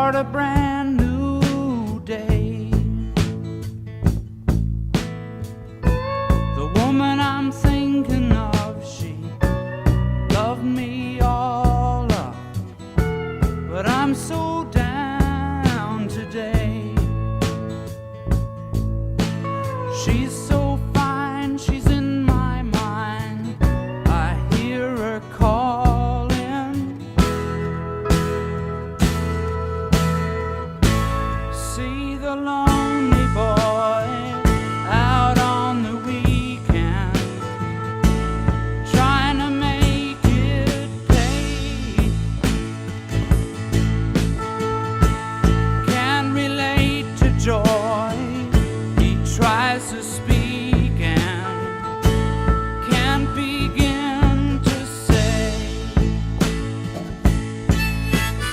start a brand new day. The woman I'm thinking of, she loved me all up, but I'm so down